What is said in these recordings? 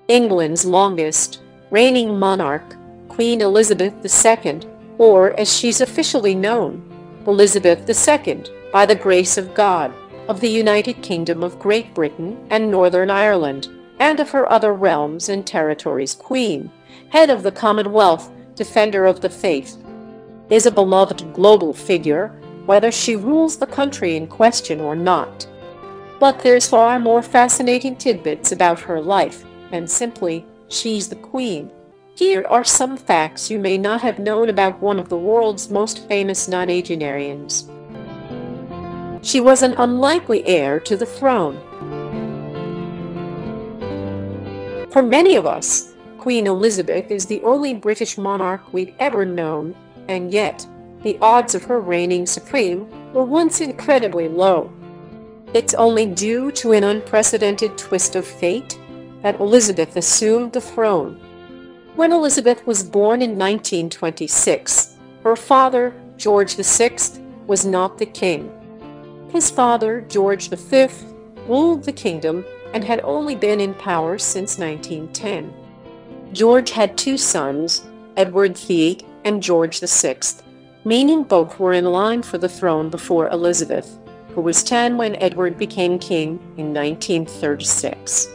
England's longest reigning monarch, Queen Elizabeth II, or as she's officially known, Elizabeth II, by the grace of God, of the United Kingdom of Great Britain and Northern Ireland, and of her other realms and territories, Queen, head of the Commonwealth, defender of the faith, is a beloved global figure, whether she rules the country in question or not. But there's far more fascinating tidbits about her life, and simply, she's the Queen. Here are some facts you may not have known about one of the world's most famous nonagenarians. She was an unlikely heir to the throne. For many of us, Queen Elizabeth is the only British monarch we've ever known, and yet, the odds of her reigning supreme were once incredibly low. It's only due to an unprecedented twist of fate that Elizabeth assumed the throne. When Elizabeth was born in 1926, her father, George VI, was not the king. His father, George V, ruled the kingdom and had only been in power since 1910. George had two sons, Edward VIII and George VI, meaning both were in line for the throne before Elizabeth, who was 10 when Edward became king in 1936.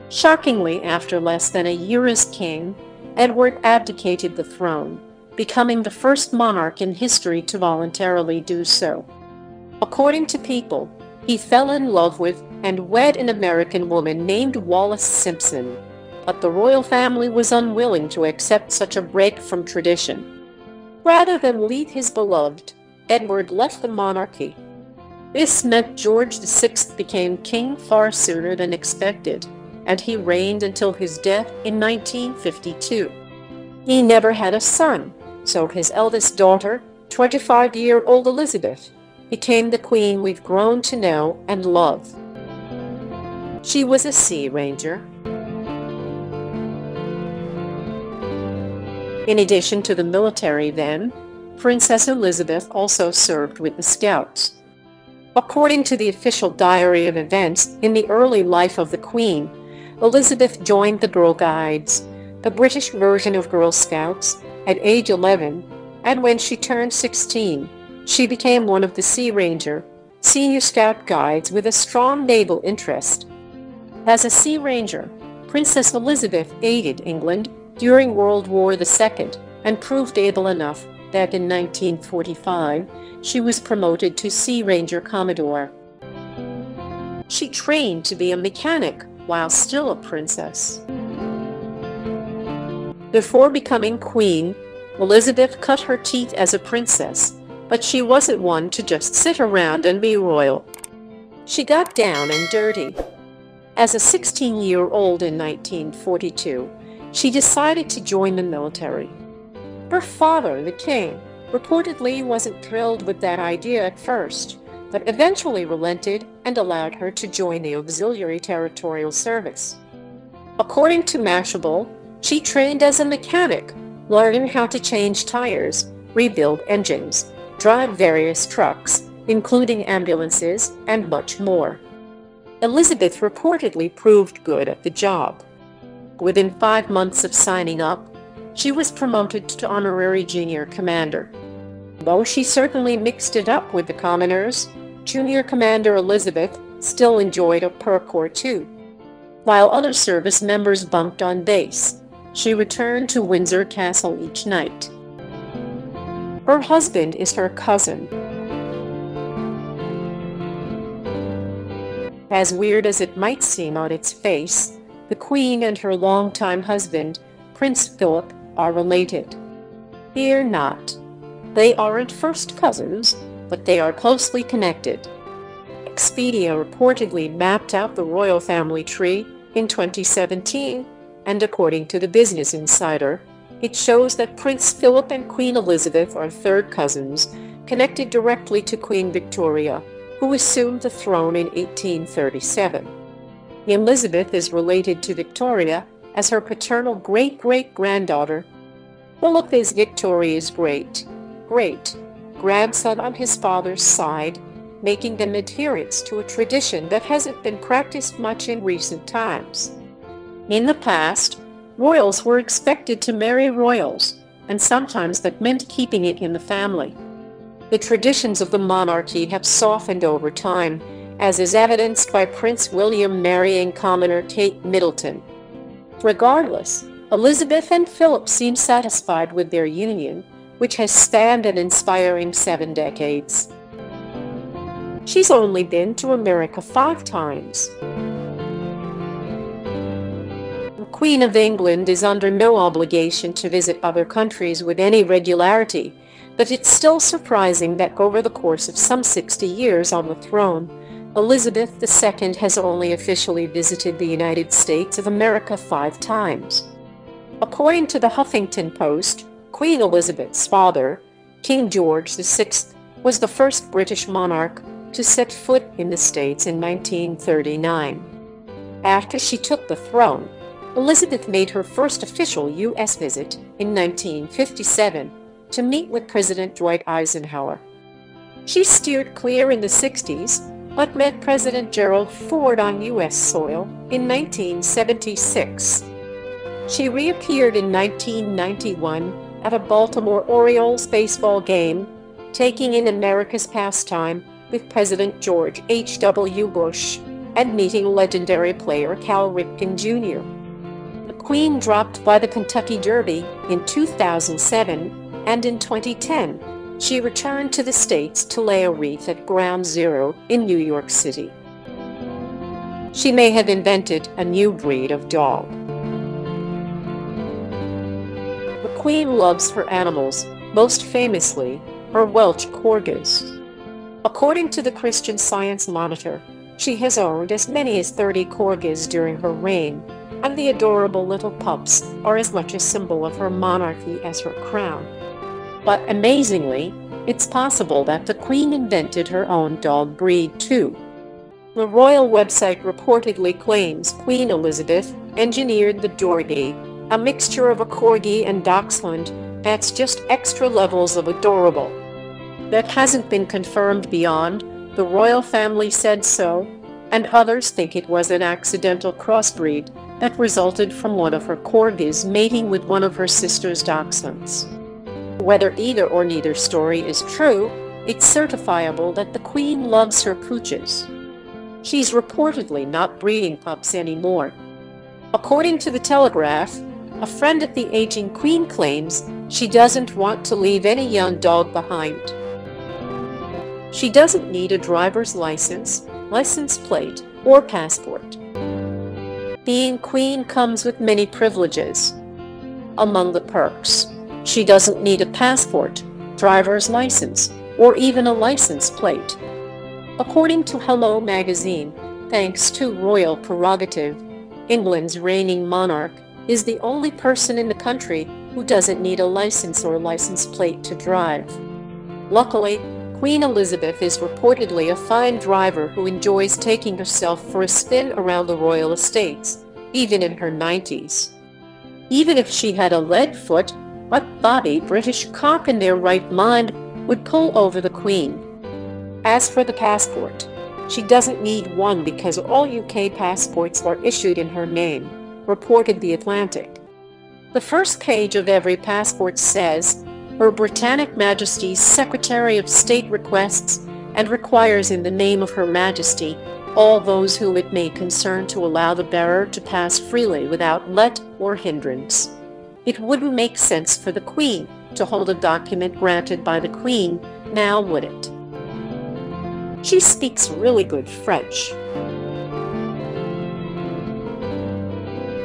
Shockingly, after less than a year as king, Edward abdicated the throne, becoming the first monarch in history to voluntarily do so. According to People, he fell in love with and wed an American woman named Wallis Simpson, but the royal family was unwilling to accept such a break from tradition. Rather than leave his beloved, Edward left the monarchy. This meant George VI became king far sooner than expected, and he reigned until his death in 1952. He never had a son, so his eldest daughter, 25-year-old Elizabeth, became the queen we've grown to know and love. She was a Sea Ranger. In addition to the military then, Princess Elizabeth also served with the Scouts. According to the official diary of events in the early life of the Queen, Elizabeth joined the Girl Guides, the British version of Girl Scouts, at age 11, and when she turned 16, she became one of the Sea Ranger, Senior Scout Guides with a strong naval interest. As a Sea Ranger, Princess Elizabeth aided England during World War II and proved able enough that in 1945 she was promoted to Sea Ranger Commodore. She trained to be a mechanic while still a princess. Before becoming queen, Elizabeth cut her teeth as a princess, but she wasn't one to just sit around and be royal. She got down and dirty. As a 16-year-old in 1942, she decided to join the military. Her father, the king, reportedly wasn't thrilled with that idea at first, but eventually relented and allowed her to join the Auxiliary Territorial Service. According to Mashable, she trained as a mechanic, learning how to change tires, rebuild engines, drive various trucks, including ambulances, and much more. Elizabeth reportedly proved good at the job. Within 5 months of signing up, she was promoted to honorary junior commander. Though she certainly mixed it up with the commoners, Junior Commander Elizabeth still enjoyed a perk or two. While other service members bunked on base, she returned to Windsor Castle each night. Her husband is her cousin. As weird as it might seem on its face, the Queen and her longtime husband, Prince Philip, are related. Fear not. They aren't first cousins, but they are closely connected. Expedia reportedly mapped out the royal family tree in 2017, and according to the Business Insider, it shows that Prince Philip and Queen Elizabeth are third cousins, connected directly to Queen Victoria, who assumed the throne in 1837. Elizabeth is related to Victoria as her paternal great-great-granddaughter. Philip is Victoria's great-grandson on his father's side, making them adherents to a tradition that hasn't been practiced much in recent times. In the past, royals were expected to marry royals, and sometimes that meant keeping it in the family. The traditions of the monarchy have softened over time, as is evidenced by Prince William marrying commoner Kate Middleton. Regardless, Elizabeth and Philip seem satisfied with their union, which has spanned an inspiring 7 decades. She's only been to America 5 times. The Queen of England is under no obligation to visit other countries with any regularity, but it's still surprising that over the course of some 60 years on the throne, Elizabeth II has only officially visited the United States of America 5 times. According to the Huffington Post, Queen Elizabeth's father, King George VI, was the first British monarch to set foot in the States in 1939. After she took the throne, Elizabeth made her first official U.S. visit in 1957 to meet with President Dwight Eisenhower. She steered clear in the 60s, but met President Gerald Ford on U.S. soil in 1976. She reappeared in 1991 at a Baltimore Orioles baseball game, taking in America's pastime with President George H.W. Bush and meeting legendary player Cal Ripken Jr. The Queen dropped by the Kentucky Derby in 2007, and in 2010, she returned to the States to lay a wreath at Ground Zero in New York City. She may have invented a new breed of dog. The Queen loves her animals, most famously, her Welsh Corgis. According to the Christian Science Monitor, she has owned as many as 30 corgis during her reign, and the adorable little pups are as much a symbol of her monarchy as her crown. But amazingly, it's possible that the Queen invented her own dog breed too. The royal website reportedly claims Queen Elizabeth engineered the Dorgie, a mixture of a corgi and dachshund that's just extra levels of adorable. That hasn't been confirmed beyond the royal family said so, and others think it was an accidental crossbreed that resulted from one of her corgis mating with one of her sister's dachshunds. Whether either or neither story is true, it's certifiable that the Queen loves her pooches. She's reportedly not breeding pups anymore. According to the Telegraph, a friend at the aging Queen claims she doesn't want to leave any young dog behind. She doesn't need a driver's license, license plate, or passport. Being Queen comes with many privileges. Among the perks, she doesn't need a passport, driver's license, or even a license plate. According to Hello magazine, thanks to royal prerogative, England's reigning monarch is the only person in the country who doesn't need a license or license plate to drive. Luckily, Queen Elizabeth is reportedly a fine driver who enjoys taking herself for a spin around the royal estates, even in her 90s. Even if she had a lead foot, what bobby British cop in their right mind would pull over the Queen? As for the passport, she doesn't need one because all UK passports are issued in her name, reported The Atlantic. The first page of every passport says, Her Britannic Majesty's Secretary of State requests and requires in the name of Her Majesty all those whom it may concern to allow the bearer to pass freely without let or hindrance. It wouldn't make sense for the Queen to hold a document granted by the Queen, now would it? She speaks really good French.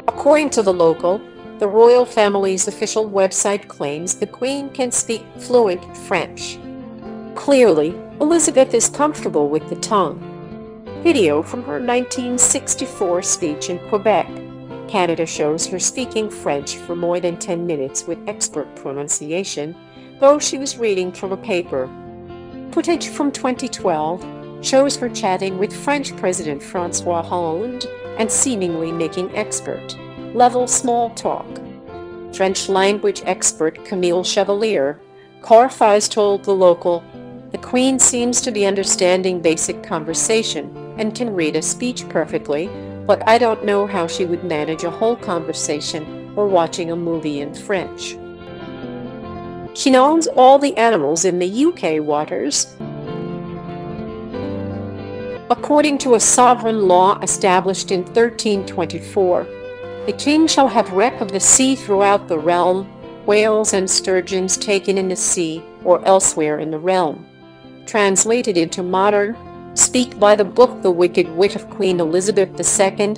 According to The Local, the royal family's official website claims the Queen can speak fluent French. Clearly, Elizabeth is comfortable with the tongue. Video from her 1964 speech in Quebec, Canada shows her speaking French for more than 10 minutes with expert pronunciation, though she was reading from a paper. Footage from 2012 shows her chatting with French President François Hollande and seemingly making expert-level small talk. French language expert Camille Chevalier, Carfaz told The Local, the Queen seems to be understanding basic conversation and can read a speech perfectly, but I don't know how she would manage a whole conversation or watching a movie in French. She owns all the animals in the UK waters. According to a sovereign law established in 1324, the king shall have rec of the sea throughout the realm, whales and sturgeons taken in the sea or elsewhere in the realm. Translated into modern speak by the book The Wicked Wit of Queen Elizabeth II,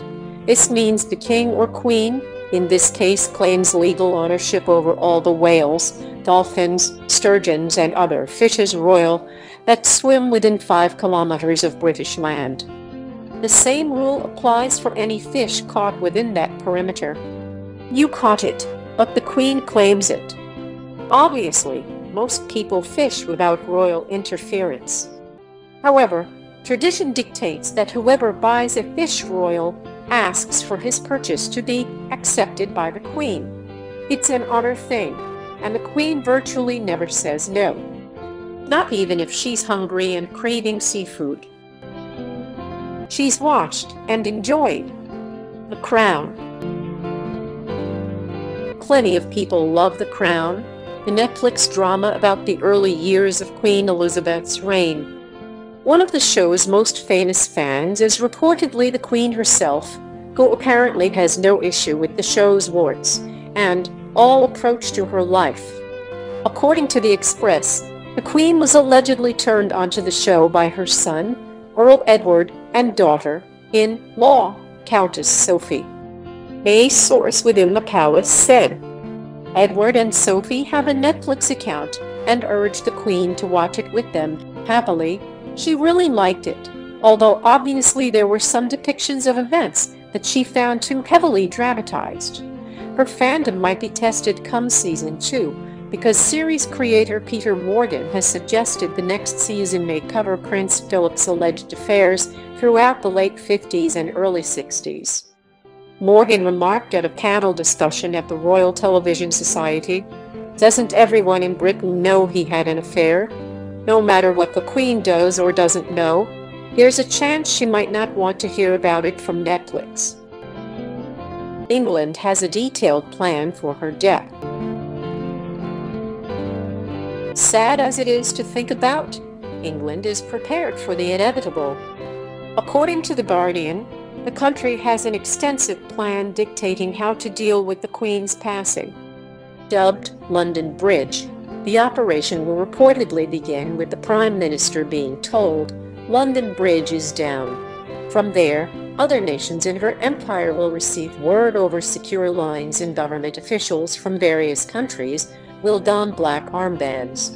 this means the king or queen, in this case, claims legal ownership over all the whales, dolphins, sturgeons, and other fishes royal that swim within 5 kilometers of British land. The same rule applies for any fish caught within that perimeter. You caught it, but the Queen claims it. Obviously, most people fish without royal interference. However, tradition dictates that whoever buys a fish royal asks for his purchase to be accepted by the Queen. It's an honor thing, and the Queen virtually never says no. Not even if she's hungry and craving seafood. She's watched and enjoyed The Crown. Plenty of people love The Crown, the Netflix drama about the early years of Queen Elizabeth's reign. One of the show's most famous fans is reportedly the Queen herself, who apparently has no issue with the show's warts and all approach to her life. According to The Express, the Queen was allegedly turned onto the show by her son, Earl Edward, and daughter-in-law, Countess Sophie. A source within the palace said, Edward and Sophie have a Netflix account and urged the Queen to watch it with them. Happily, she really liked it, although obviously there were some depictions of events that she found too heavily dramatized. Her fandom might be tested come season 2, because series creator Peter Morgan has suggested the next season may cover Prince Philip's alleged affairs throughout the late 50s and early 60s. Morgan remarked at a panel discussion at the Royal Television Society, "Doesn't everyone in Britain know he had an affair? No matter what the Queen does or doesn't know, there's a chance she might not want to hear about it from Netflix." England has a detailed plan for her death. Sad as it is to think about, England is prepared for the inevitable. According to The Guardian, the country has an extensive plan dictating how to deal with the Queen's passing. Dubbed London Bridge, the operation will reportedly begin with the Prime Minister being told London Bridge is down. From there, other nations in her empire will receive word over secure lines, and government officials from various countries will don black armbands.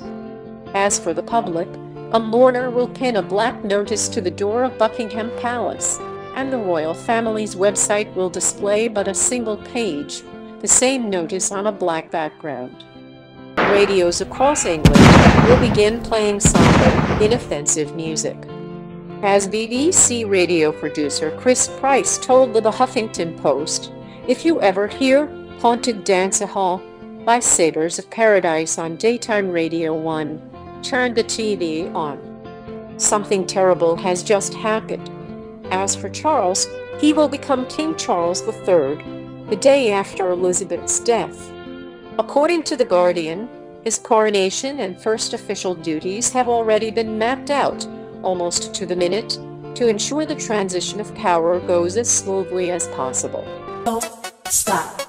As for the public, a mourner will pin a black notice to the door of Buckingham Palace, and the royal family's website will display but a single page, the same notice on a black background. Radios across England will begin playing somber, inoffensive music. As BBC radio producer Chris Price told the Huffington Post, "If you ever hear Haunted Dance Hall by Satyrs of Paradise on daytime Radio 1, turn the TV on. Something terrible has just happened." As for Charles, he will become King Charles III, the day after Elizabeth's death. According to The Guardian, his coronation and first official duties have already been mapped out, almost to the minute, to ensure the transition of power goes as smoothly as possible. Don't stop.